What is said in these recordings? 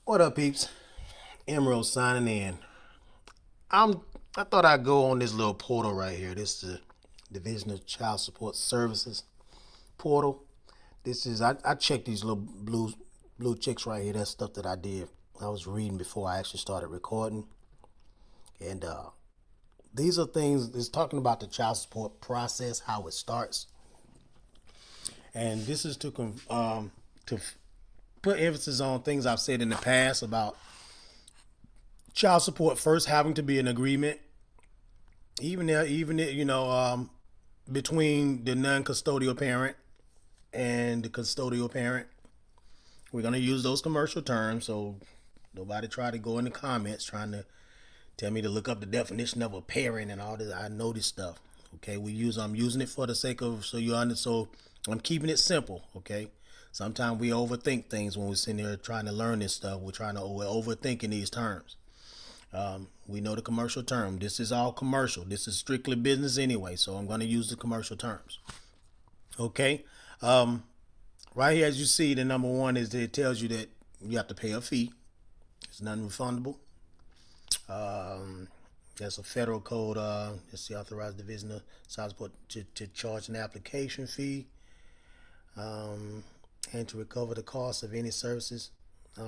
What up, peeps? Emerald signing in. I'm. I thought I'd go on this little portal right here. This is the Division of Child Support Services portal. This is I checked these little blue checks right here. That's stuff that I did. I was reading before I actually started recording, and these are things. It's talking about the child support process, how it starts, and this is to put emphasis on things I've said in the past about child support first having to be an agreement, between the non-custodial parent and the custodial parent. We're gonna use those commercial terms, so nobody try to go in the comments trying to tell me to look up the definition of a parent and all this. I know this stuff. Okay, I'm using it for the sake of so I'm keeping it simple. Okay, sometimes we overthink things when we're sitting here trying to learn this stuff. We're overthinking these terms. We know the commercial term. This is all commercial. This is strictly business anyway, so I'm going to use the commercial terms. Okay. Um, right here, as you see, the number one is that it tells you that you have to pay a fee. It's non-refundable. Um, that's a federal code. It's the authorized division of child support to charge an application fee um, and to recover the cost of any services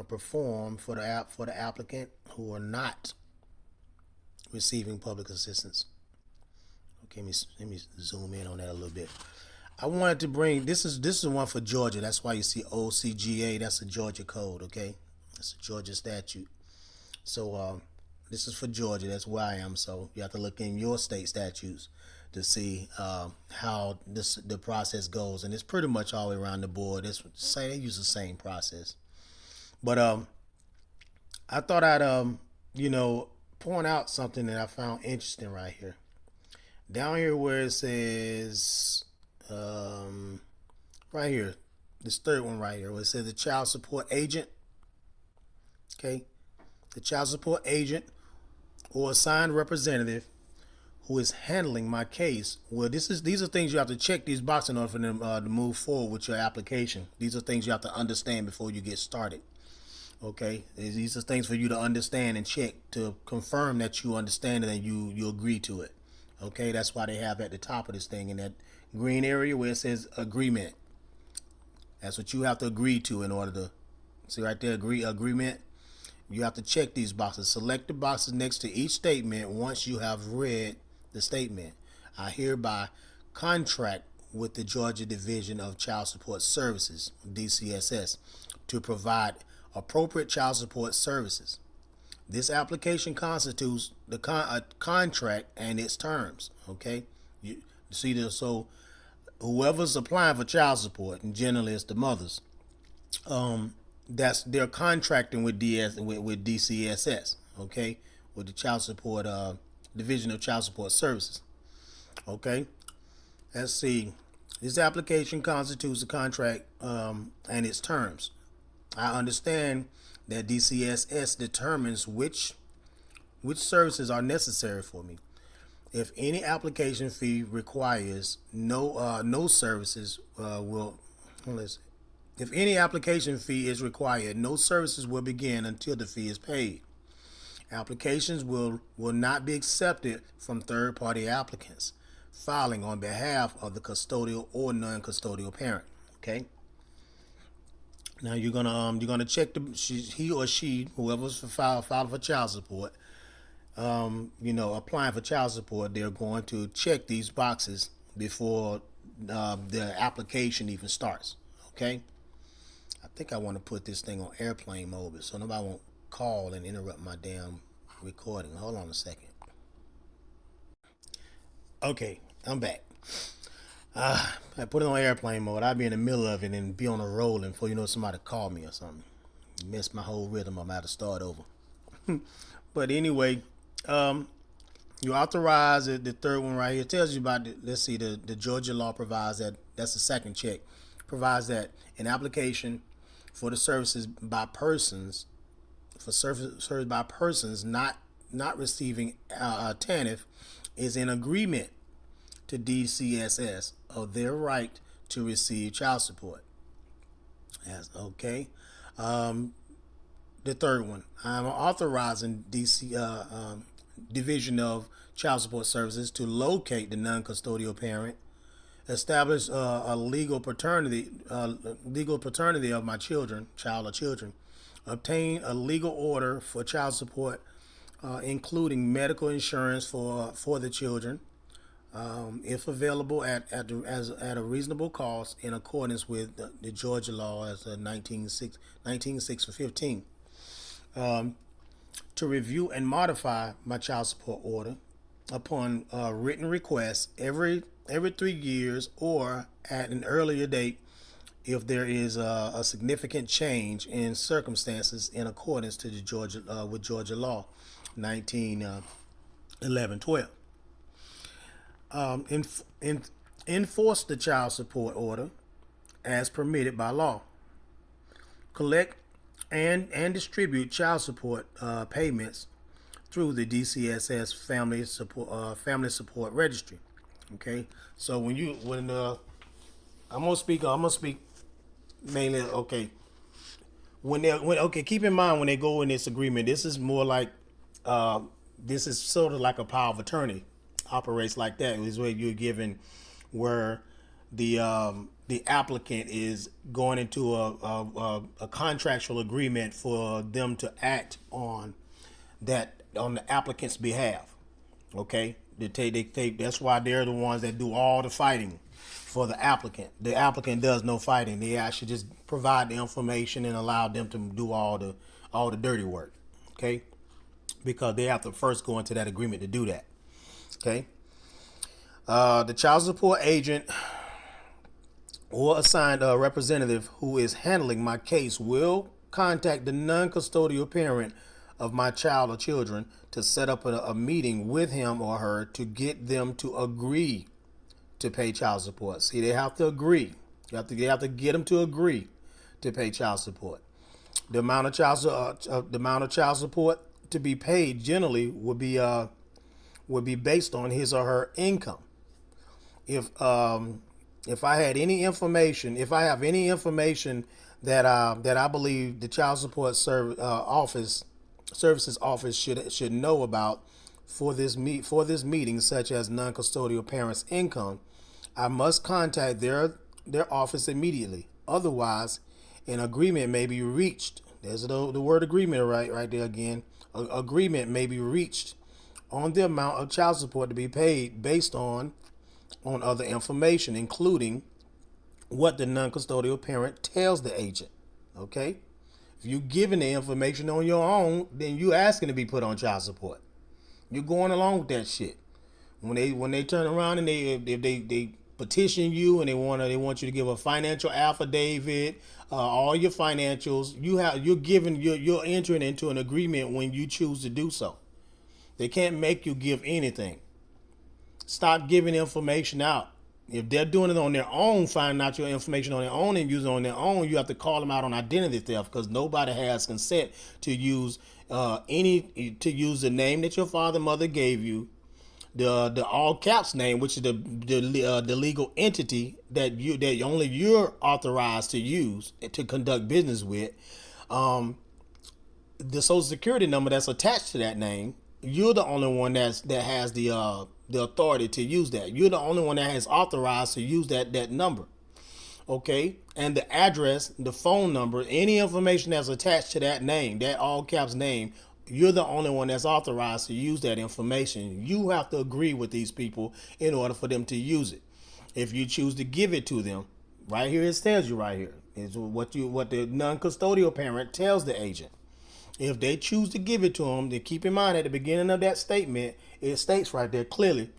performed for the applicant who are not receiving public assistance. Okay, let me zoom in on that a little bit. I wanted to bring this is one for Georgia. That's why you see OCGA. That's a Georgia code. Okay, that's a Georgia statute. So this is for Georgia. That's where I am. So you have to look in your state statutes to see how the process goes, and it's pretty much all the way around the board. They use the same process. But I thought I'd you know point out something that I found interesting right here. Down here where it says um, right here, this third one right here, where it says the child support agent. Okay, the child support agent or assigned representative who is handling my case. Well, these are things you have to check these boxes in order for them to move forward with your application. These are things you have to understand before you get started. Okay, these are things for you to understand and check to confirm that you understand it and you agree to it. Okay, that's why they have at the top of this thing in that green area where it says agreement. That's what you have to agree to in order to see right there, agreement. You have to check these boxes. Select the boxes next to each statement once you have read the statement. I hereby contract with the Georgia Division of Child Support Services, DCSS, to provide appropriate child support services. This application constitutes a contract and its terms. Okay, you see this. So whoever's applying for child support, and generally it's the mothers, um, that's they're contracting with DCSS. Okay, with the Child Support Division of Child Support Services. Okay, let's see. This application constitutes a contract and its terms. I understand that DCSS determines which services are necessary for me. If any application fee requires no services will let's if any application fee is required, no services will begin until the fee is paid. Applications will not be accepted from third party applicants filing on behalf of the custodial or non custodial parent. Okay. Now you're gonna check he or she whoever's filed for child support. Applying for child support, they're going to check these boxes before the application even starts. Okay. I think I want to put this thing on airplane mode so nobody won't call and interrupt my damn recording. Hold on a second. Okay, I'm back. I put it on airplane mode. I'd be in the middle of it and be on a roll, and before you know, somebody call me or something. Mess my whole rhythm. I'm out to start over. But anyway, um, you authorize it. The third one right here tells you about. Let's see. The Georgia law provides that. That's the second check. Provides that an application for the services by persons for service by persons not receiving TANF is in agreement to DCSS of their right to receive child support. That's okay. Um, the third one, I'm authorizing DC Division of Child Support Services to locate the non-custodial parent, establish a legal paternity of my child or children, obtain a legal order for child support, including medical insurance for the children, if available at a reasonable cost in accordance with the Georgia law as 19.6/15. To review and modify my child support order upon written request every 3 years or at an earlier date if there is a significant change in circumstances in accordance to the Georgia law 19.11.12. Enforce the child support order as permitted by law. Collect and distribute child support payments through the DCSS Family Support Registry. Okay, so when I'm gonna speak mainly. Okay, keep in mind when they go in this agreement, this is more like this is sort of like a power of attorney operates like that. Is where you're given where the applicant is going into a contractual agreement for them to act on the applicant's behalf. Okay, that's why they're the ones that do all the fighting for the applicant. The applicant does no fighting. They actually just provide the information and allow them to do all the dirty work. Okay, because they have to first go into that agreement to do that. Okay, the child support agent or assigned representative who is handling my case will contact the non-custodial parent of my child or children to set up a meeting with him or her to get them to agree to pay child support. See, they have to agree. You have to get them to agree to pay child support. The amount of child support to be paid generally would be based on his or her income. If I have any information that I believe the child support services office should know about for this meeting, such as non-custodial parents' income, I must contact their office immediately. Otherwise, an agreement may be reached. There's the word agreement right there again. Agreement may be reached on the amount of child support to be paid based on other information, including what the non-custodial parent tells the agent. Okay? If you're giving the information on your own, then you're asking to be put on child support. You're going along with that shit. When they turn around and they petition you and they want you to give a financial affidavit, all your financials, you're entering into an agreement when you choose to do so. They can't make you give anything. Stop giving information out. If they're doing it on their own, finding out your information on their own and using it on their own, you have to call them out on identity theft, because nobody has consent to use the name that your father mother gave you, the all caps name, which is the legal entity that only you're authorized to use to conduct business with, the social security number that's attached to that name. You're the only one that has the authority to use that. You're the only one that has authorized to use that number. Okay? And the address, the phone number, any information that's attached to that name, that all caps name, you're the only one that's authorized to use that information. You have to agree with these people in order for them to use it. If you choose to give it to them, right here it tells you right here is what the non-custodial parent tells the agent. If they choose to give it to them, then keep in mind at the beginning of that statement, it states right there clearly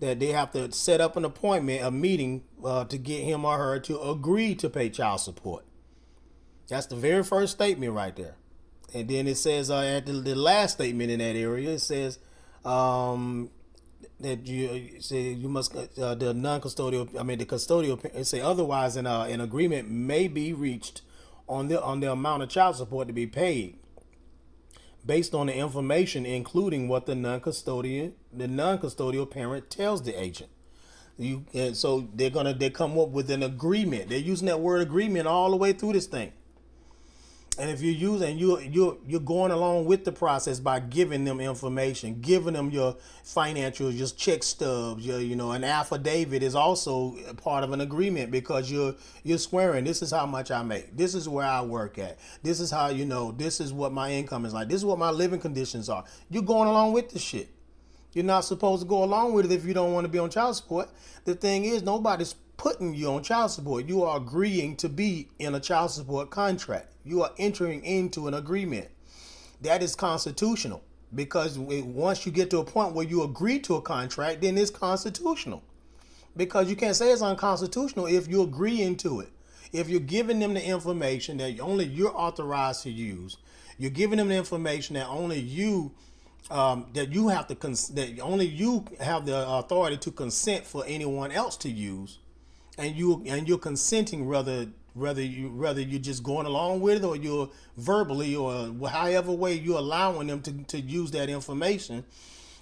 that they have to set up an appointment, a meeting, to get him or her to agree to pay child support. That's the very first statement right there. And then it says at the last statement in that area, it says that you must the non-custodial, the custodial. It say otherwise, an agreement may be reached on the amount of child support to be paid, based on the information, including what the non-custodial parent tells the agent. And so they come up with an agreement. They're using that word agreement all the way through this thing. And if you use and you're going along with the process by giving them information, giving them your financials, your check stubs, your an affidavit is also part of an agreement, because you're swearing, this is how much I make, this is where I work at, this is how this is what my income is like, this is what my living conditions are. You're going along with the shit. You're not supposed to go along with it if you don't want to be on child support. The thing is, nobody's putting you on child support. You are agreeing to be in a child support contract. You are entering into an agreement. That is constitutional, because once you get to a point where you agree to a contract, then it's constitutional. Because you can't say it's unconstitutional if you're agreeing to it. If you're giving them the information that only you're authorized to use, you're giving them the information that only you that you have to that only you have the authority to consent for anyone else to use, and you're consenting, whether you're just going along with it, or you're verbally, or however way you're allowing them to use that information,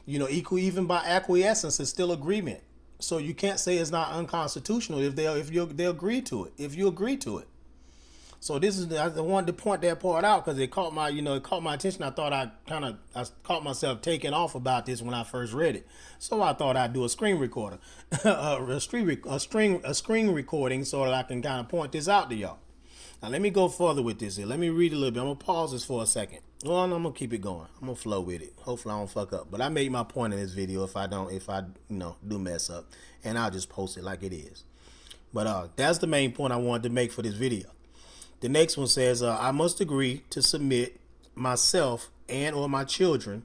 even by acquiescence, it's still agreement. So you can't say it's not unconstitutional if they agree to it. If you agree to it. So I wanted to point that part out, because it caught my attention. I thought I caught myself taking off about this when I first read it. So I thought I'd do a screen recorder, a screen recording, so that I can kind of point this out to y'all. Now let me go further with this here. Let me read a little bit. I'm gonna pause this for a second. Well, no, I'm gonna keep it going. I'm gonna flow with it. Hopefully I don't fuck up. But I made my point in this video. If I do mess up, and I'll just post it like it is. But that's the main point I wanted to make for this video. The next one says, I must agree to submit myself and or my children,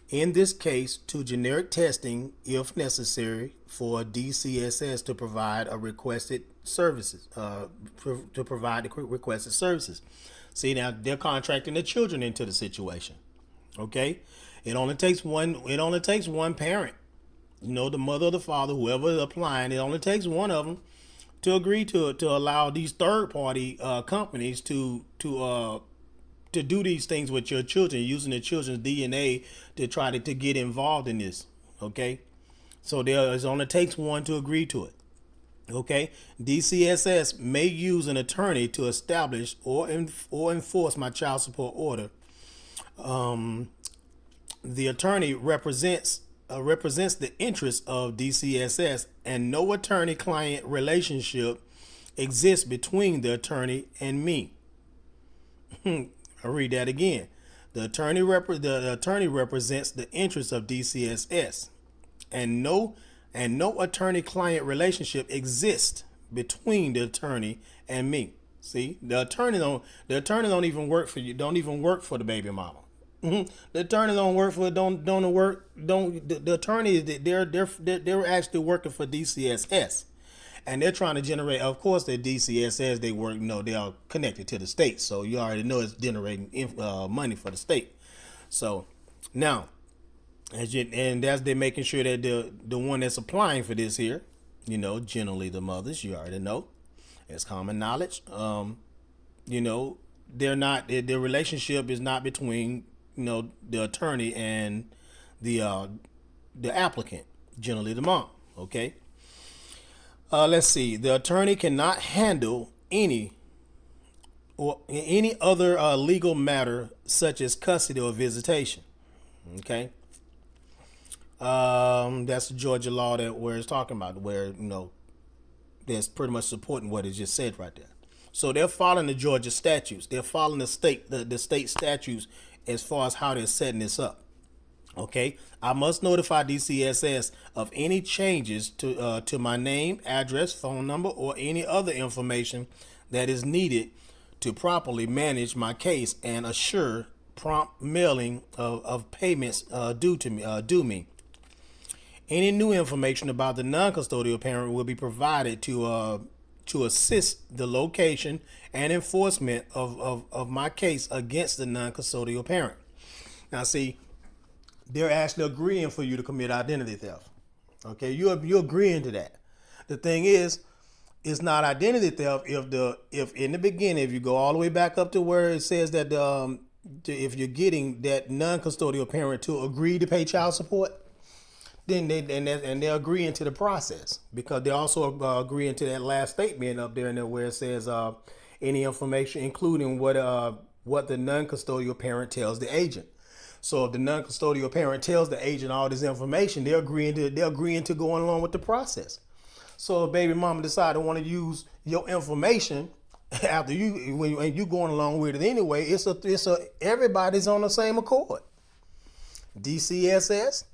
in this case, to generic testing if necessary for DCSS to provide a requested services, to provide the requested services. See, now they're contracting the children into the situation. Okay, it only takes one parent, the mother or the father, whoever is applying. It only takes one of them to agree to allow these third party companies to do these things with your children, using the children's DNA to try to get involved in this. Okay, so it only takes one to agree to it. Okay, DCSS may use an attorney to establish or enforce my child support order. The attorney represents the interests of DCSS, and no attorney-client relationship exists between the attorney and me. I'll read that again. The attorney represents the interests of DCSS, and no attorney-client relationship exists between the attorney and me. See, the attorney don't even work for you. Don't even work for the baby mama. The attorney don't work for the attorney. They're actually working for DCSS, and they're trying to generate. Of course, the DCSS, they work. They are connected to the state, so you already know it's generating money for the state. So now, they're making sure that the one that's applying for this here, generally the mothers, you already know, it's common knowledge. They're not. Their relationship is not between the attorney and the applicant, generally the mom. Okay. Let's see. The attorney cannot handle any other legal matter such as custody or visitation. Okay. That's the Georgia law where it's talking about, where that's pretty much supporting what it just said right there. So they're following the Georgia statutes. They're following the state statutes as far as how they're setting this up. Okay, I must notify DCSS of any changes to my name, address, phone number, or any other information that is needed to properly manage my case and assure prompt mailing of payments due me. Any new information about the non-custodial parent will be provided to assist the location and enforcement of my case against the non-custodial parent. Now, see, they're actually agreeing for you to commit identity theft. Okay, you're agreeing to that. The thing is, it's not identity theft if in the beginning, if you go all the way back up to where it says that if you're getting that non-custodial parent to agree to pay child support, then they're agreeing to the process, because they're also agreeing to that last statement up there, where it says any information, including what what the non-custodial parent tells the agent. So if the non-custodial parent tells the agent all this information, they're agreeing to going along with the process. So if baby mama decide to want to use your information after when you going along with it anyway, everybody's on the same accord. DCSS,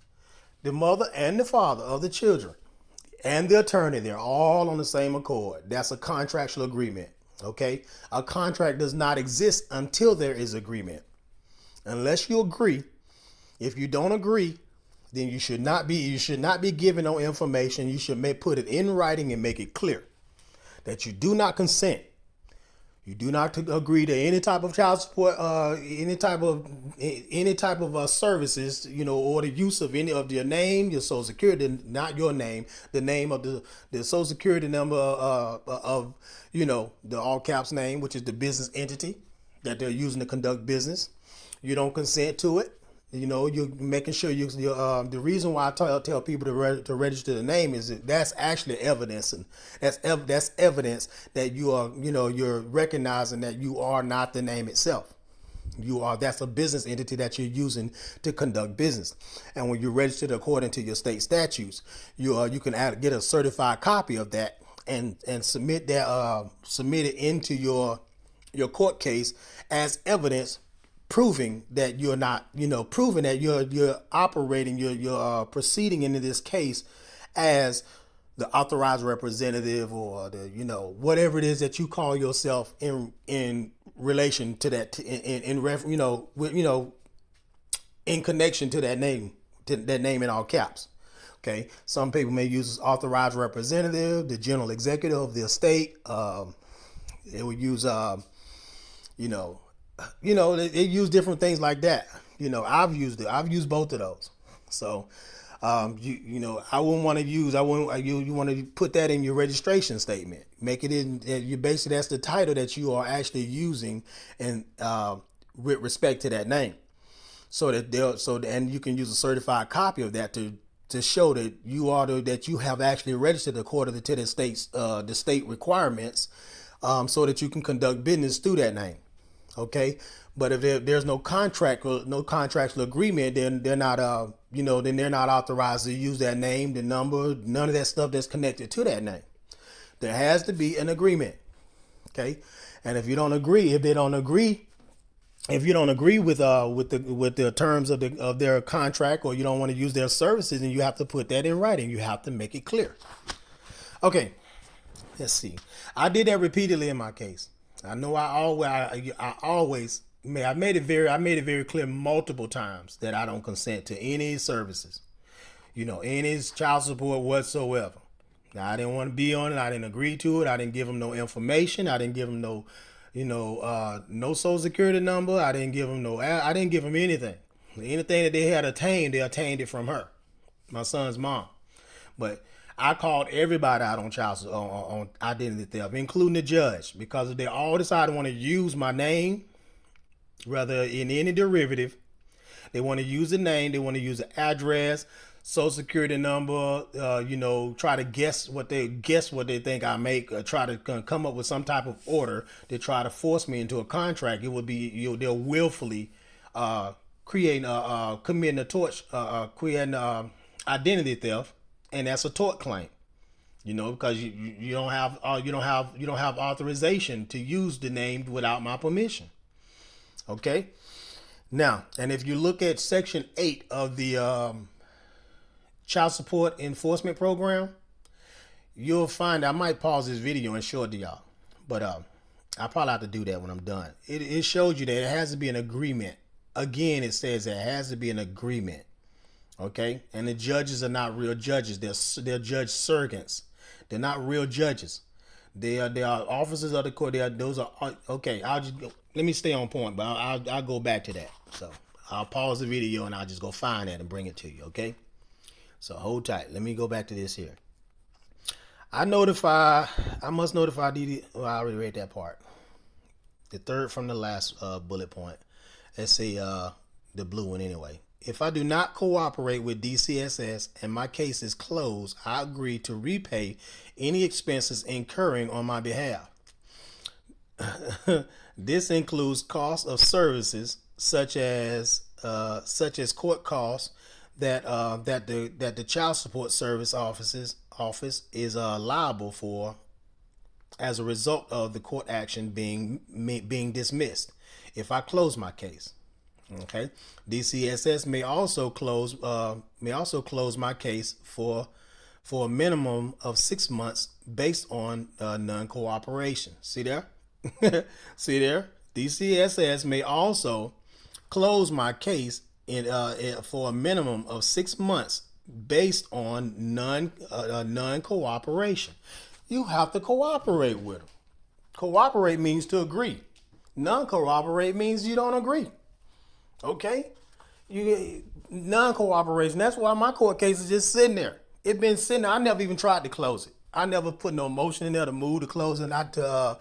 the mother and the father of the children, and the attorney, they're all on the same accord. That's a contractual agreement. Okay, a contract does not exist until there is agreement. Unless you agree. If you don't agree, then you should not be given no information. You should put it in writing and make it clear that you do not consent. You do not agree to any type of child support, any type of services, or the use of any of your name, your social security, not your name, the name of the social security number of the all caps name, which is the business entity that they're using to conduct business. You don't consent to it. You're making sure the reason why I tell people to register the name is that's actually evidence, and that's evidence that you are, you're recognizing that you are not the name itself. That's a business entity that you're using to conduct business. And when you're registered according to your state statutes, you can get a certified copy of that and submit it into your court case as evidence, proving that you're not, proving that you're operating, you're proceeding into this case as the authorized representative, or the, whatever it is that you call yourself in relation to that, in connection to that name in all caps. Okay. Some people may use authorized representative, the general executive of the estate. They would use, they use different things like that. I've used both of those. So, I wouldn't want to use, you want to put that in your registration statement. Make it in, you basically, that's the title that you are actually using, and with respect to that name. And you can use a certified copy of that to show that that you have actually registered according to the state requirements, so that you can conduct business through that name. Okay, but if there's no contract or no contractual agreement, then they're not authorized to use that name, the number, none of that stuff that's connected to that name. There has to be an agreement. Okay, and if you don't agree with the terms of their contract, or you don't want to use their services, then you have to put that in writing. You have to make it clear. Okay, let's see. I did that repeatedly in my case. I know I made it very clear multiple times that I don't consent to any services, any child support whatsoever. Now, I didn't want to be on it. I didn't agree to it. I didn't give them no information. I didn't give them no social security number. I didn't give them anything. Anything that they had attained, they attained it from her, my son's mom. But I called everybody out on identity theft, including the judge, because they all decided to want to use my name, rather in any derivative. They want to use the name, they want to use the address, social security number, try to guess what they think I make, try to come up with some type of order to try to force me into a contract. It would be, they'll willfully committing identity theft. And that's a tort claim, because you don't have authorization to use the name without my permission. Okay. Now, and if you look at Section 8 of the Child Support Enforcement Program, you'll find, I might pause this video and show it to y'all, but I'll probably have to do that when I'm done. It shows you that it has to be an agreement. Again, it says there has to be an agreement. Okay, and the judges are not real judges. They're judge surrogates. They're not real judges. They are officers of the court. Okay. Let me stay on point, but I'll go back to that. So I'll pause the video and I'll just go find that and bring it to you. Okay. So hold tight. Let me go back to this here. I must notify DD. Well, I already read that part. The third from the last bullet point. Let's say the blue one anyway. If I do not cooperate with DCSS and my case is closed, I agree to repay any expenses incurring on my behalf. This includes costs of services such as court costs that the child support service office is liable for as a result of the court action being dismissed. If I close my case, okay, DCSS may also close my case for a minimum of 6 months based on non-cooperation. See there? See there? DCSS may also close my case for a minimum of 6 months based on non-cooperation. You have to cooperate with them. Cooperate means to agree. Non-cooperate means you don't agree. Okay? You non-cooperation. That's why my court case is just sitting there. It been sitting there. I never even tried to close it. I never put no motion in there to move to close it, not to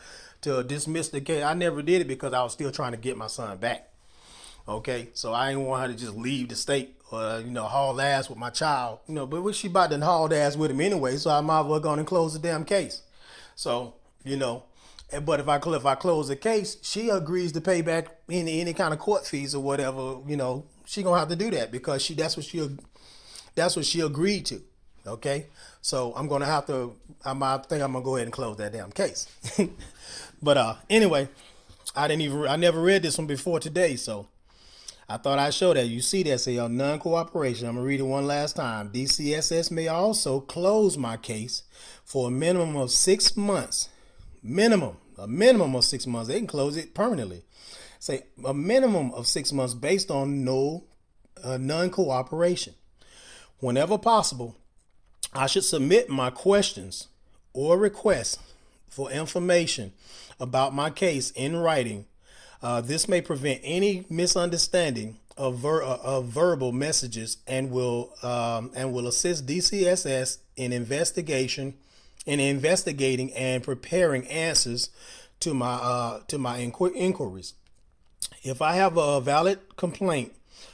dismiss the case. I never did it because I was still trying to get my son back. Okay, so I didn't want her to just leave the state or haul ass with my child. But she about to haul ass with him anyway, so I might as well go and close the damn case. So but if I close the case, she agrees to pay back any kind of court fees or whatever. She gonna have to do that because that's what she agreed to. Okay, so I'm gonna have to. I think I'm gonna go ahead and close that damn case. But anyway, I never read this one before today, so I thought I'd show that. You see that say non-cooperation. I'm gonna read it one last time. DCSS may also close my case for a minimum of 6 months. A minimum of 6 months. They can close it permanently. Say a minimum of 6 months based on non-cooperation. Whenever possible, I should submit my questions or requests for information about my case in writing. This may prevent any misunderstanding of verbal messages and will assist DCSS in investigating and preparing answers to my inquiries. If I have a valid complaint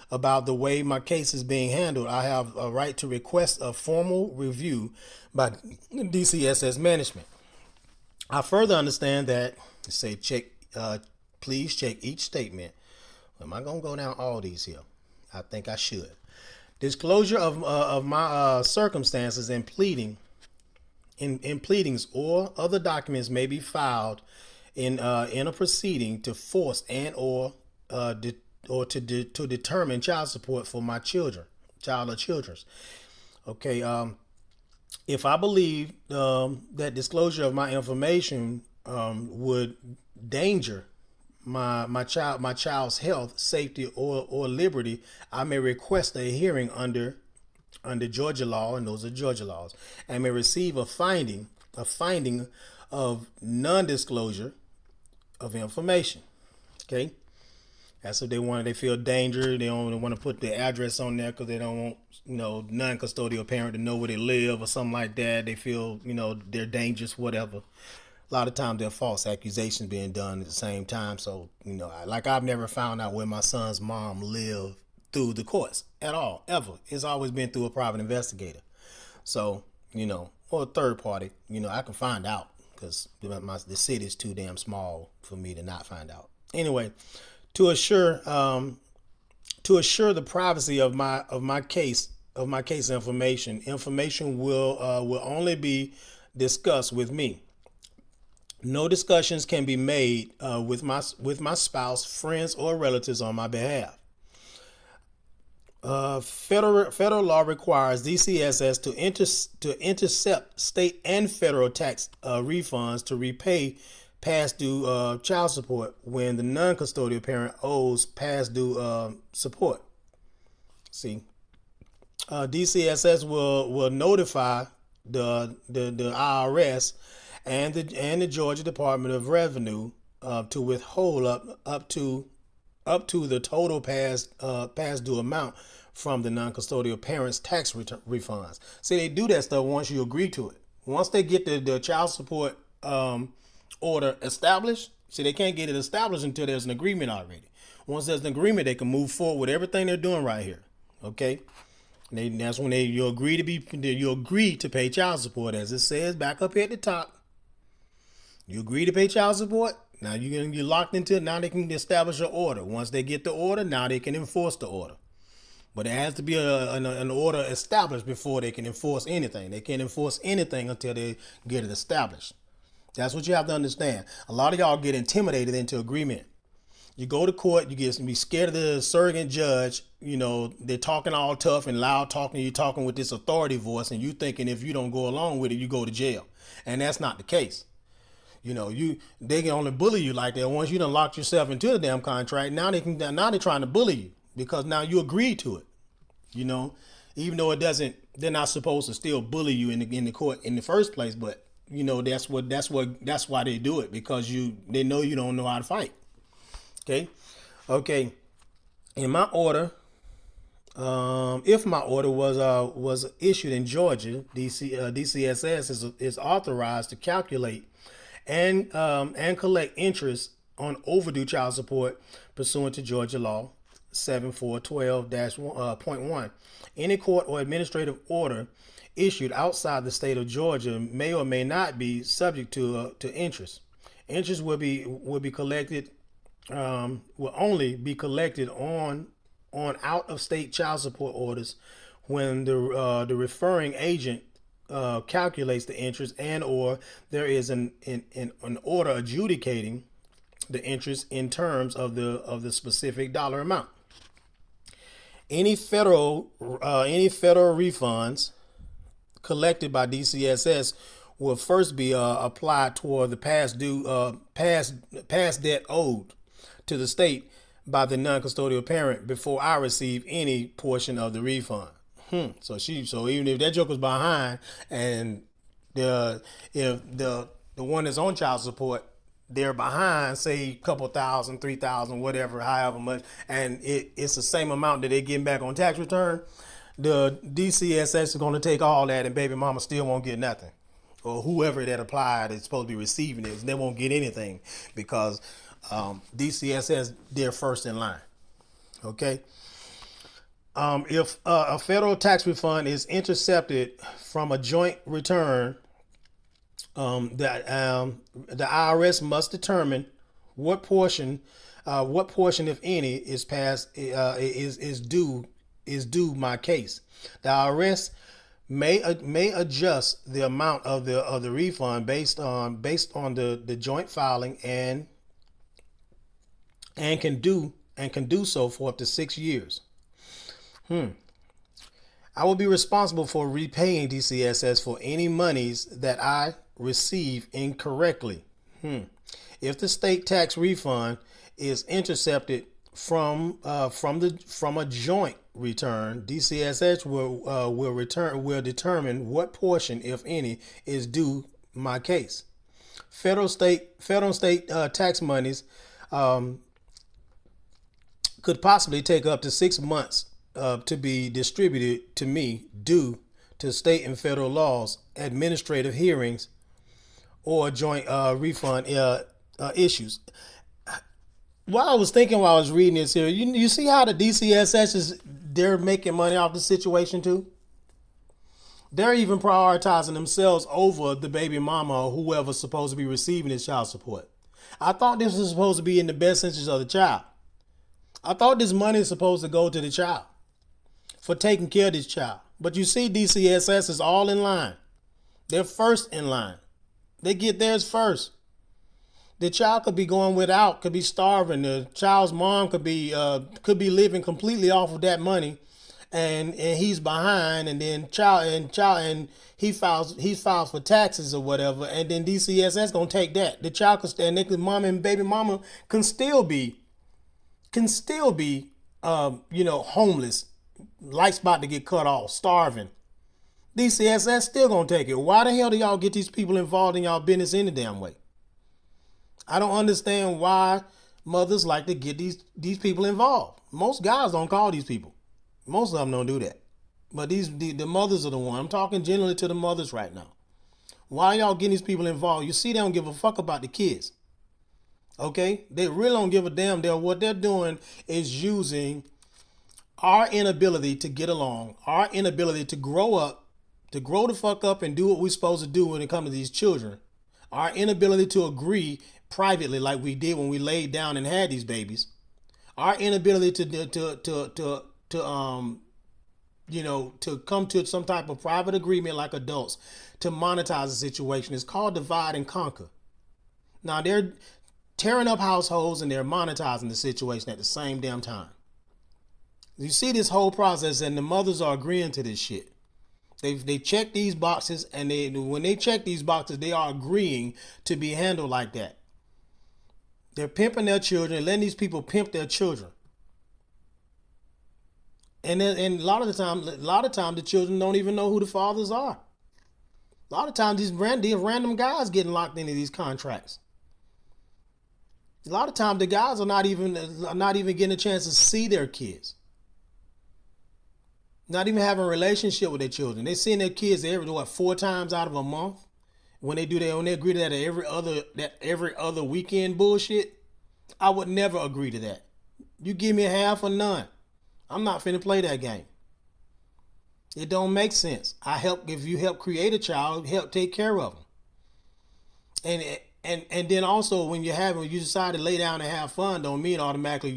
about the way my case is being handled, I have a right to request a formal review by DCSS management. I further understand that please check each statement. Am I gonna go down all these here? I think I should. Disclosure of my circumstances and pleadings or other documents may be filed in a proceeding to force and or to determine child support for my child or children's. Okay. If I believe that disclosure of my information would danger my child's health, safety, or liberty, I may request a hearing under Georgia law, and those are Georgia laws, and may receive a finding of non-disclosure of information. Okay. That's if they feel danger. They don't want to put the address on there because they don't want, non-custodial parent to know where they live or something like that. They feel, they're dangerous, whatever. A lot of times there are false accusations being done at the same time. So, I've never found out where my son's mom lived through the courts at all, ever. It's always been through a private investigator. So, or a third party, I can find out because the city is too damn small for me to not find out. Anyway, to assure the privacy of my case information will only be discussed with me. No discussions can be made with my spouse, friends, or relatives on my behalf. Federal law requires DCSS to intercept state and federal tax refunds to repay past due child support when the non-custodial parent owes past due support. See, DCSS will notify the IRS and the Georgia Department of Revenue to withhold up to the total past due amount from the non-custodial parent's tax refunds. See, they do that stuff once you agree to it. Once they get the child support order established, see, they can't get it established until there's an agreement already. Once there's an agreement, they can move forward with everything they're doing right here. Okay, that's when you agree to pay child support, as it says back up here at the top. You agree to pay child support, Now you're locked into it. Now they can establish an order. Once they get the order, now they can enforce the order. But there has to be an order established before they can enforce anything. They can't enforce anything until they get it established. That's what you have to understand. A lot of y'all get intimidated into agreement. You go to court, you get be scared of the surrogate judge. You know, they're talking all tough and loud talking. You're talking with this authority voice, and you thinking if you don't go along with it, you go to jail. And that's not the case. You know, they can only bully you like that. Once you done locked yourself into the damn contract, now they're trying to bully you because now you agreed to it. You know, even though they're not supposed to still bully you in the court in the first place. But you know, that's why they do it, because they know you don't know how to fight. Okay. In my order, if my order was issued in Georgia, DCSS is authorized to calculate and collect interest on overdue child support pursuant to Georgia law 7412-.1. Any court or administrative order issued outside the state of Georgia may or may not be subject to interest. Interest will be collected. Will only be collected on out of state child support orders when the referring agent calculates the interest and or there is an order adjudicating the interest in terms of the specific dollar amount. Any federal refunds collected by DCSS will first be applied toward the past debt owed to the state by the non-custodial parent before I receive any portion of the refund. So even if that joker's behind and if the one that's on child support, they're behind, say a couple thousand, 3,000, whatever, however much, and it's the same amount that they're getting back on tax return, the DCSS is going to take all that and baby mama still won't get nothing. Or whoever that applied is supposed to be receiving it, they won't get anything because DCSS, they're first in line. Okay. If a federal tax refund is intercepted from a joint return, the IRS must determine what portion, if any, is due my case. The IRS may adjust the amount of the refund based on the joint filing and can do so for up to 6 years. I will be responsible for repaying DCSS for any monies that I receive incorrectly. If the state tax refund is intercepted from a joint return, DCSS will determine what portion, if any, is due my case. Federal and state tax monies could possibly take up to 6 months to be distributed to me due to state and federal laws, administrative hearings, or joint refund issues. While I was reading this here, you see how the DCSS they're making money off the situation too? They're even prioritizing themselves over the baby mama or whoever's supposed to be receiving this child support. I thought this was supposed to be in the best interest of the child. I thought this money is supposed to go to the child for taking care of this child. But you see, DCSS is all in line. They're first in line. They get theirs first. The child could be going without, could be starving. The child's mom could be living completely off of that money, and he's behind. And then he files for taxes or whatever, and then DCSS gonna take that. The child could stand. Mom and baby mama can still be homeless, lights about to get cut off, starving. DCSS still gonna take it. Why the hell do y'all get these people involved in y'all business any damn way? I don't understand why mothers like to get these people involved. Most guys don't call these people. Most of them don't do that. But the mothers are the one. I'm talking generally to the mothers right now. Why y'all getting these people involved? You see, they don't give a fuck about the kids. Okay? They really don't give a damn. What they're doing is using our inability to get along, our inability to grow up, to grow the fuck up and do what we're supposed to do when it comes to these children. Our inability to agree privately like we did when we laid down and had these babies, our inability to come to some type of private agreement like adults to monetize the situation is called divide and conquer. Now they're tearing up households and they're monetizing the situation at the same damn time. You see this whole process, and the mothers are agreeing to this shit. They check these boxes, and when they check these boxes, they are agreeing to be handled like that. They're pimping their children, letting these people pimp their children. And a lot of the time, the children don't even know who the fathers are. A lot of times, these random guys getting locked into these contracts. A lot of times, the guys are not even getting a chance to see their kids. Not even having a relationship with their children. They seeing their kids every 4 times out of a month. When they agree to that every other weekend bullshit. I would never agree to that. You give me half or none. I'm not finna play that game. It don't make sense. If you help create a child, help take care of them. And then also when you decide to lay down and have fun, don't mean automatically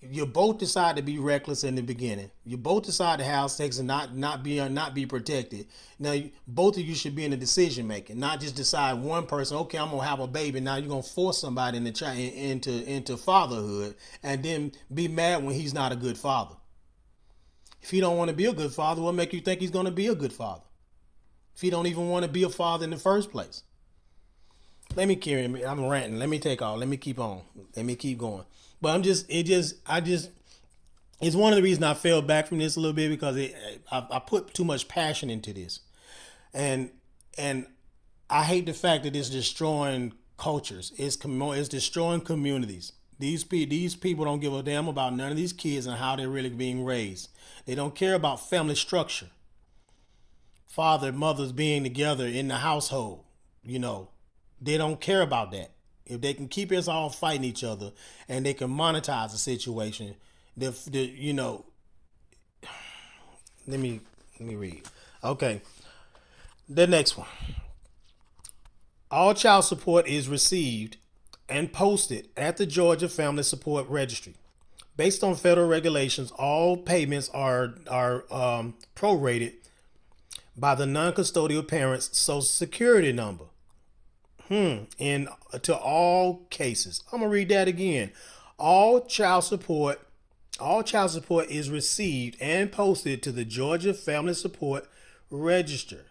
you both decide to be reckless in the beginning. You both decide to have sex and not be protected. Now both of you should be in the decision making, not just decide one person. Okay, I'm gonna have a baby. Now you're gonna force somebody into fatherhood, and then be mad when he's not a good father. If he don't want to be a good father, what make you think he's gonna be a good father? If he don't even want to be a father in the first place. I'm ranting. Let me take off. Let me keep on. Let me keep going. But it's one of the reasons I fell back from this a little bit, because I put too much passion into this, and I hate the fact that it's destroying cultures. It's destroying communities. These people don't give a damn about none of these kids and how they're really being raised. They don't care about family structure. Father and mothers being together in the household. They don't care about that. If they can keep us all fighting each other and they can monetize the situation, let me read. Okay. The next one. All child support is received and posted at the Georgia Family Support Registry. Based on federal regulations, all payments are prorated by the non-custodial parent's Social Security number. To all cases. I'm gonna read that again. All child support is received and posted to the Georgia Family Support Register.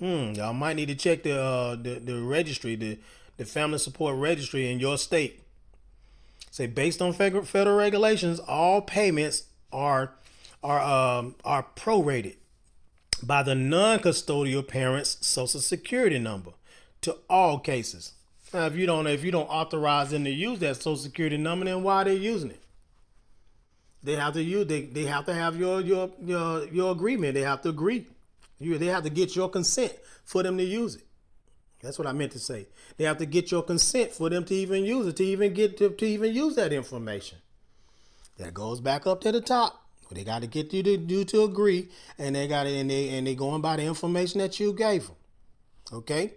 Y'all might need to check the registry, the Family Support Registry in your state. Say, based on federal regulations, all payments are prorated by the non-custodial parent's Social Security number to all cases. Now, if you don't authorize them to use that Social Security number, then why are they using it? They have to have your agreement. They have to agree. They have to get your consent for them to use it. That's what I meant to say. They have to get your consent for them to even use it, to even use that information. That goes back up to the top. They got to get you to agree, and they going by the information that you gave them. Okay.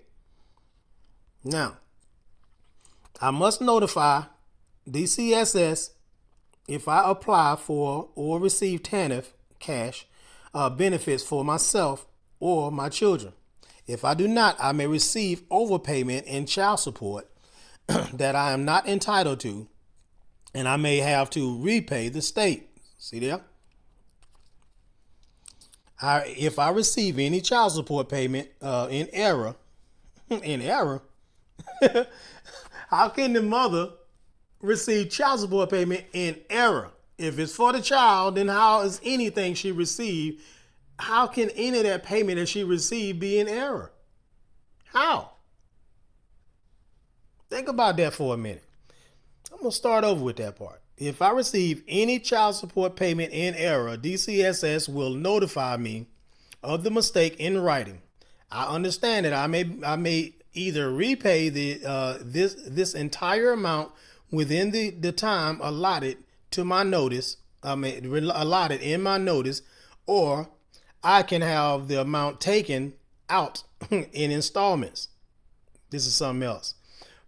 Now, I must notify DCSS if I apply for or receive TANF cash benefits for myself or my children. If I do not, I may receive overpayment in child support that I am not entitled to, and I may have to repay the state. See there? If I receive any child support payment in error, how can the mother receive child support payment in error? If it's for the child, then how is anything she received? How can any of that payment that she received be in error? How? Think about that for a minute. I'm going to start over with that part. If I receive any child support payment in error, DCSS will notify me of the mistake in writing. I understand that I may either repay this entire amount within the time allotted to my notice, allotted in my notice, or I can have the amount taken out in installments. This is something else.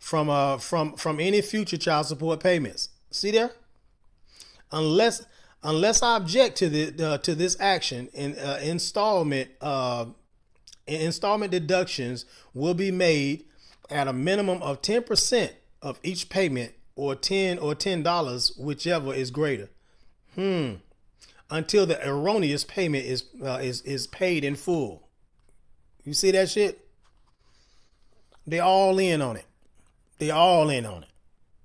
from any future child support payments. See there? Unless I object to this action, in installment deductions will be made at a minimum of 10% of each payment, or $10, whichever is greater, until the erroneous payment is paid in full. You see that shit? They all in on it. They all in on it.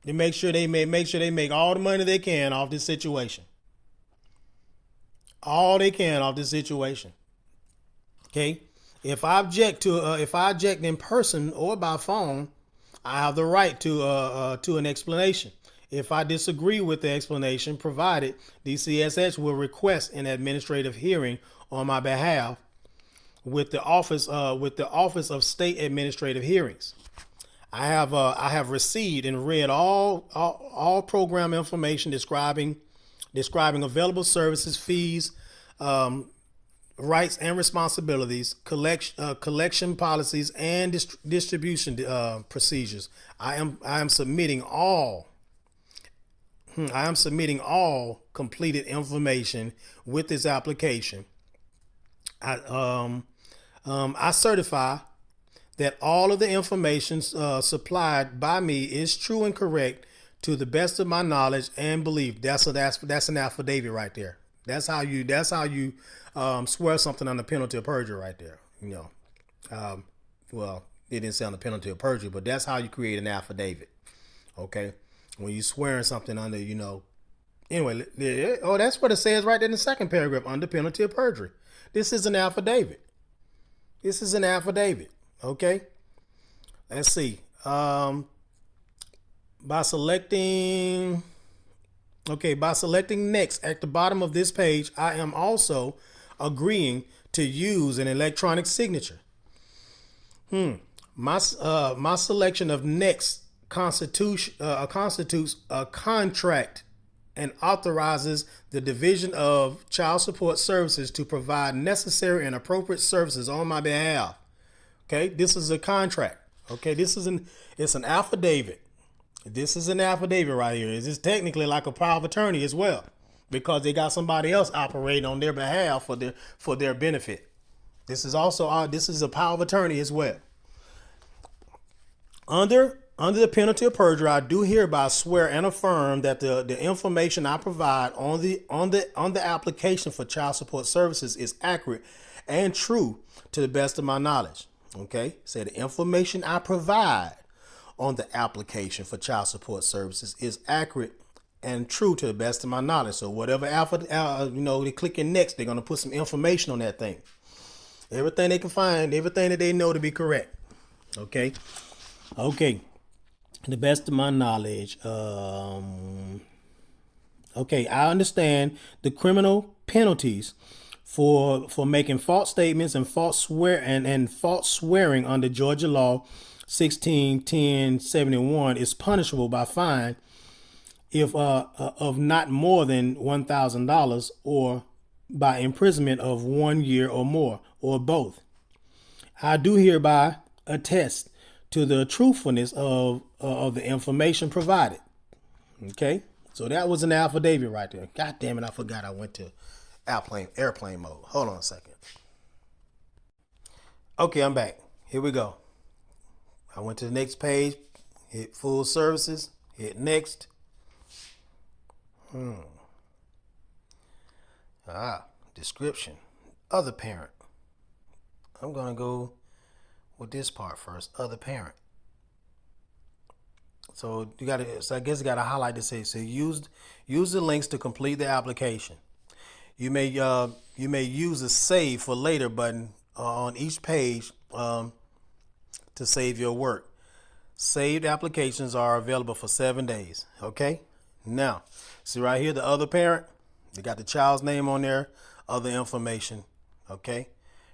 They make sure they make all the money they can off this situation. All they can off this situation. Okay? If I object in person or by phone, I have the right to an explanation. If I disagree with the explanation provided, DCSH will request an administrative hearing on my behalf with the Office of State Administrative Hearings. I have received and read all program information describing available services, fees, rights and responsibilities, collection policies, and distribution procedures. I am submitting all completed information with this application. I certify that all of the information supplied by me is true and correct to the best of my knowledge and belief. That's an affidavit right there. That's how you swear something under penalty of perjury right there. Well, it didn't say on the penalty of perjury, but that's how you create an affidavit. Okay, when you swearing something under, anyway. Oh, that's what it says right there in the second paragraph, under penalty of perjury. This is an affidavit. This is an affidavit. Okay, let's see. By selecting next at the bottom of this page, I am also agreeing to use an electronic signature. My selection of next constitutes a contract and authorizes the Division of Child Support Services to provide necessary and appropriate services on my behalf. Okay, this is a contract. Okay, it's an affidavit. This is an affidavit right here. This is technically like a power of attorney as well, because they got somebody else operating on their behalf for their benefit. This is a power of attorney as well. Under the penalty of perjury, I do hereby swear and affirm that the information I provide on the application for child support services is accurate and true to the best of my knowledge. Okay, say the information I provide on the application for child support services is accurate and true to the best of my knowledge. So whatever they click in next, they're gonna put some information on that thing. Everything they can find, everything that they know to be correct. Okay. To the best of my knowledge. Okay, I understand the criminal penalties for making false statements and false swearing under Georgia law 16-1071 is punishable by fine if of not more than $1,000, or by imprisonment of 1 year or more, or both. I do hereby attest to the truthfulness of the information provided. Okay, so that was an affidavit right there. God damn it, I forgot I went to airplane mode. Hold on a second. Okay, I'm back. Here we go. I went to the next page, hit full services, hit next. Description. Other parent. I'm gonna go with this part first. Other parent. So I guess you gotta highlight this. So use the links to complete the application. You may use the save for later button on each page to save your work. Saved applications are available for 7 days. Okay. Now, see right here, the other parent. They got the child's name on there, other information. Okay.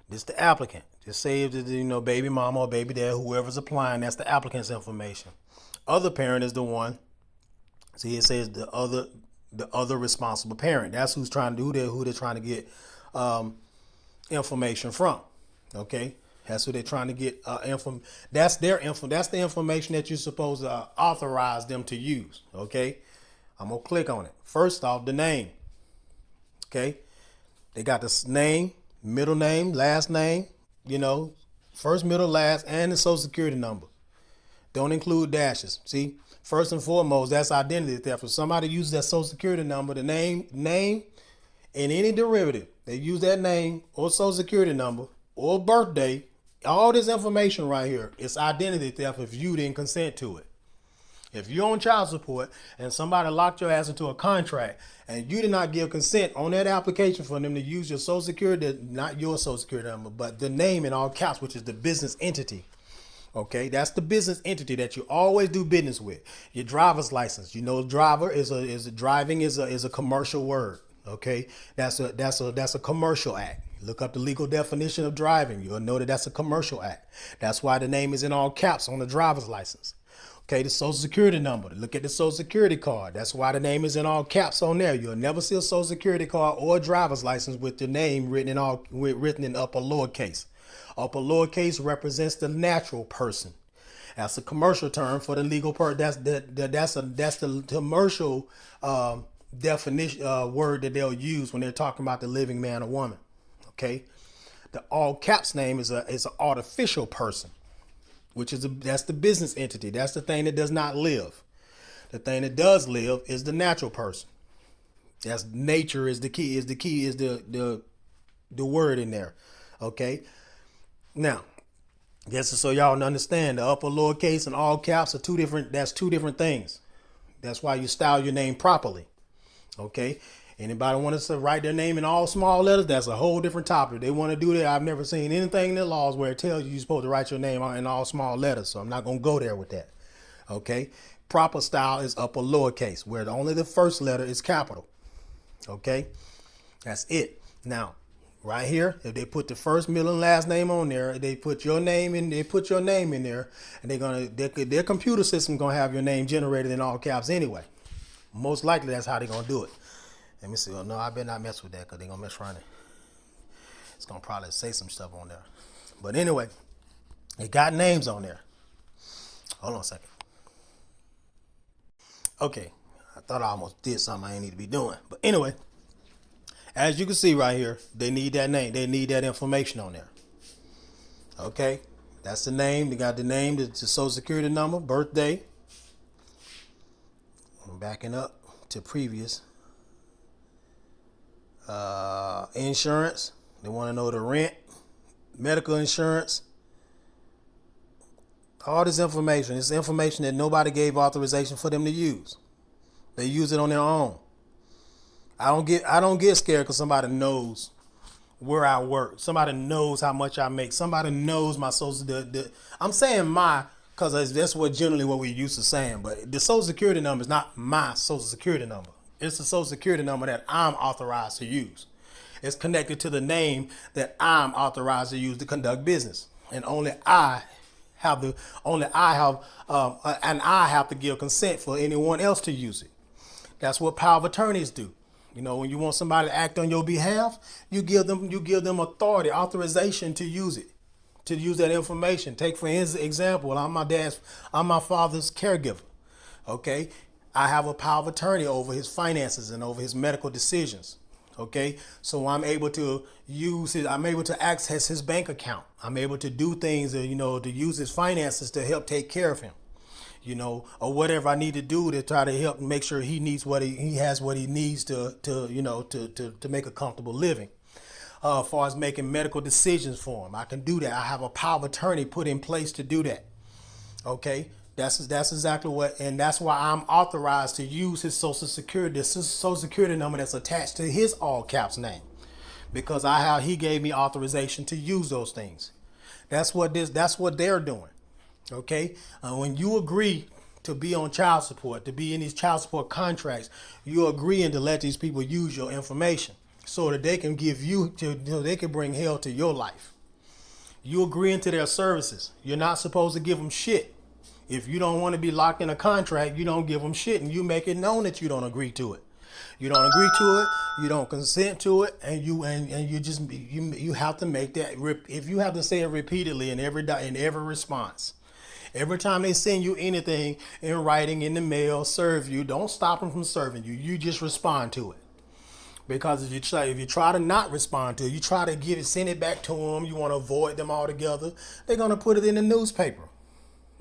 This the applicant. Just save the baby mama or baby dad, whoever's applying. That's the applicant's information. Other parent is the one. See, it says the other responsible parent. That's who's trying to do that, who they're trying to get information from. Okay. That's who they're trying to get That's their info. That's the information that you're supposed to authorize them to use. Okay, I'm gonna click on it. First off, the name. Okay, they got the name, middle name, last name. First, middle, last, and the social security number. Don't include dashes. See, first and foremost, that's identity theft. If somebody uses that social security number, the name, and any derivative, they use that name or social security number or birthday, all this information right here, it's identity theft if you didn't consent to it. If you're on child support and somebody locked your ass into a contract and you did not give consent on that application for them to use your social security, not your social security number, but the name in all caps, which is the business entity. Okay, that's the business entity that you always do business with. Your driver's license. Driver driving is a commercial word. Okay, that's a commercial act. Look up the legal definition of driving. You'll know that that's a commercial act. That's why the name is in all caps on the driver's license. Okay, the social security number. Look at the social security card. That's why the name is in all caps on there. You'll never see a social security card or a driver's license with the name written in upper lowercase. Upper lowercase represents the natural person. That's a commercial term for the legal part. That's the commercial definition word that they'll use when they're talking about the living man or woman. Okay, the all caps name is an artificial person, which that's the business entity. That's the thing that does not live. The thing that does live is the natural person. That's nature is the key. Is the word in there. Okay. Now, just so y'all understand, the upper lowercase and all caps are two different things. That's why you style your name properly. Okay. Anybody want to write their name in all small letters? That's a whole different topic. They want to do that. I've never seen anything in the laws where it tells you're supposed to write your name in all small letters. So I'm not going to go there with that. Okay. Proper style is upper lowercase, where only the first letter is capital. Okay. That's it. Now, right here, if they put the first, middle, and last name on there, they put your name in. They put your name in there, and their computer system gonna have your name generated in all caps anyway. Most likely, that's how they're gonna do it. Let me see. Oh, no, I better not mess with that because they're gonna mess around it. It's gonna probably say some stuff on there. But anyway, they got names on there. Hold on a second. Okay, I thought I almost did something I ain't need to be doing. But anyway. As you can see right here, they need that name. They need that information on there. Okay, that's the name. They got the name, the social security number, birthday. I'm backing up to previous. Insurance. They want to know the rent, medical insurance. All this information. It's information that nobody gave authorization for them to use. They use it on their own. I don't get scared because somebody knows where I work. Somebody knows how much I make. Somebody knows my social. I'm saying because that's what we're used to saying. But the social security number is not my social security number. It's the social security number that I'm authorized to use. It's connected to the name that I'm authorized to use to conduct business, and only I have to give consent for anyone else to use it. That's what power of attorneys do. When you want somebody to act on your behalf, you give them authority, authorization to use it, to use that information. Take for example, I'm my father's caregiver. Okay, I have a power of attorney over his finances and over his medical decisions. Okay, so I'm able to access his bank account. I'm able to do things, to use his finances to help take care of him. Or whatever I need to do to try to help make sure he needs he has what he needs to make a comfortable living. As far as making medical decisions for him, I can do that. I have a power of attorney put in place to do that. Okay, that's exactly and that's why I'm authorized to use his social security number that's attached to his all caps name, because he gave me authorization to use those things. That's what they're doing. Okay, when you agree to be on child support, to be in these child support contracts, you're agreeing to let these people use your information so that they can they can bring hell to your life. You agreeing to their services. You're not supposed to give them shit. If you don't want to be locked in a contract, you don't give them shit, and you make it known that you don't agree to it. You don't agree to it. You don't consent to it, and you just you have to make that. If you have to say it repeatedly in every response, every time they send you anything in writing, in the mail, serve you, don't stop them from serving you. You just respond to it. Because if you try to not respond to it, you try to send it back to them, you want to avoid them altogether, they're gonna put it in the newspaper.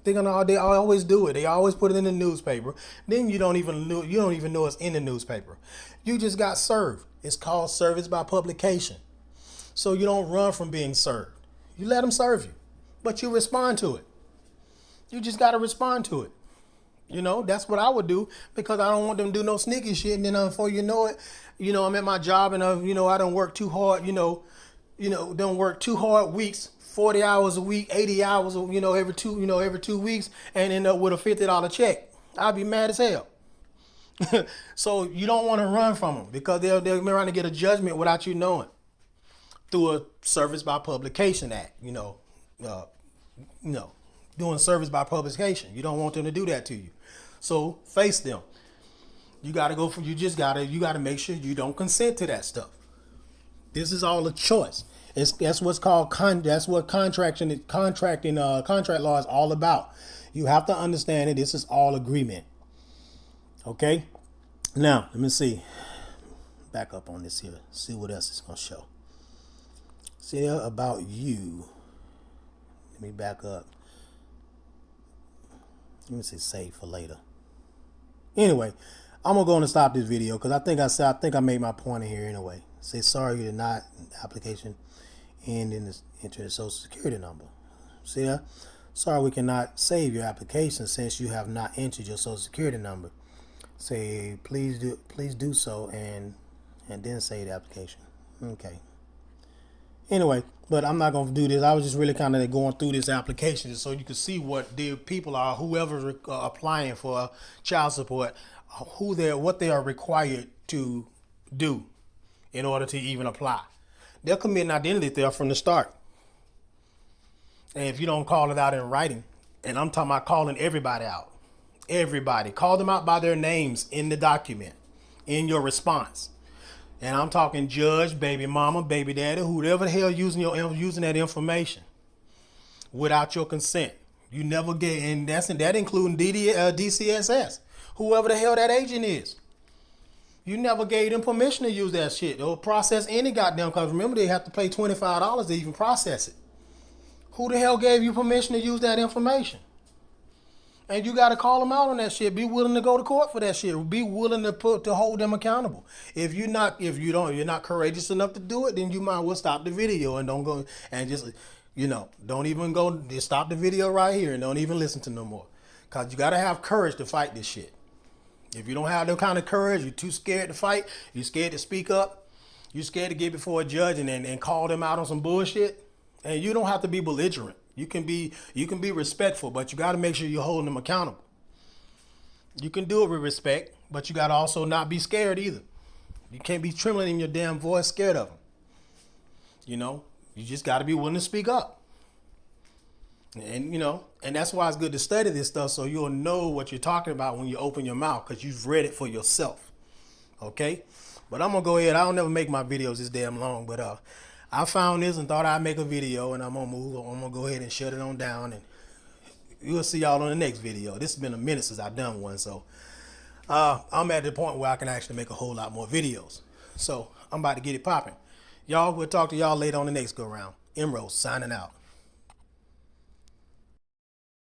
They always do it. They always put it in the newspaper. Then you don't even know it's in the newspaper. You just got served. It's called service by publication. So you don't run from being served. You let them serve you, but you respond to it. You just got to respond to it. That's what I would do, because I don't want them to do no sneaky shit. And then before you know it, I'm at my job and I don't work too hard. Don't work too hard weeks, 40 hours a week, 80 hours, every 2 weeks, and end up with a $50 check. I'd be mad as hell. So you don't want to run from them, because they'll be trying to get a judgment without you knowing, through a Service by Publication Act. Doing service by publication. You don't want them to do that to you. So face them. You gotta make sure you don't consent to that stuff. This is all a choice. That's what's called that's what contract law is all about. You have to understand that this is all agreement. Okay? Now, let me see. Back up on this here. See what else it's gonna show. See about you. Let me back up. Let me say save for later. Anyway, I'm gonna go on and stop this video, because I think I made my point in here anyway. Say sorry you did not application and enter the social security number. See that? Sorry we cannot save your application since you have not entered your social security number. Say please do so and then save the application. Okay. Anyway, but I'm not going to do this. I was just really kind of going through this application so you can see what the people are, whoever's applying for child support, what they are required to do in order to even apply. They're committing identity theft from the start. And if you don't call it out in writing, and I'm talking about calling everybody out, call them out by their names in the document, in your response. And I'm talking judge, baby mama, baby daddy, whoever the hell using that information without your consent. You never get, and that including DCSS, whoever the hell that agent is. You never gave them permission to use that shit or process any goddamn, because remember they have to pay $25 to even process it. Who the hell gave you permission to use that information? And you got to call them out on that shit. Be willing to go to court for that shit. Be willing to hold them accountable. If you're not courageous enough to do it, then you might well stop the video and don't go and just, don't even go. Just stop the video right here and don't even listen to no more. Cause you got to have courage to fight this shit. If you don't have that kind of courage, you're too scared to fight. You're scared to speak up. You're scared to get before a judge and call them out on some bullshit. And you don't have to be belligerent. You can be respectful, but you got to make sure you're holding them accountable. You can do it with respect, but you got to also not be scared either. You can't be trembling in your damn voice, scared of them. You just got to be willing to speak up. And and that's why it's good to study this stuff, so you'll know what you're talking about when you open your mouth, because you've read it for yourself. Okay? But I'm gonna go ahead. I don't never make my videos this damn long, but I found this and thought I'd make a video, and I'm gonna go ahead and shut it on down, and you'll see y'all on the next video. This has been a minute since I've done one, so I'm at the point where I can actually make a whole lot more videos. So I'm about to get it popping. Y'all, we'll talk to y'all later on the next go round. Emrose signing out.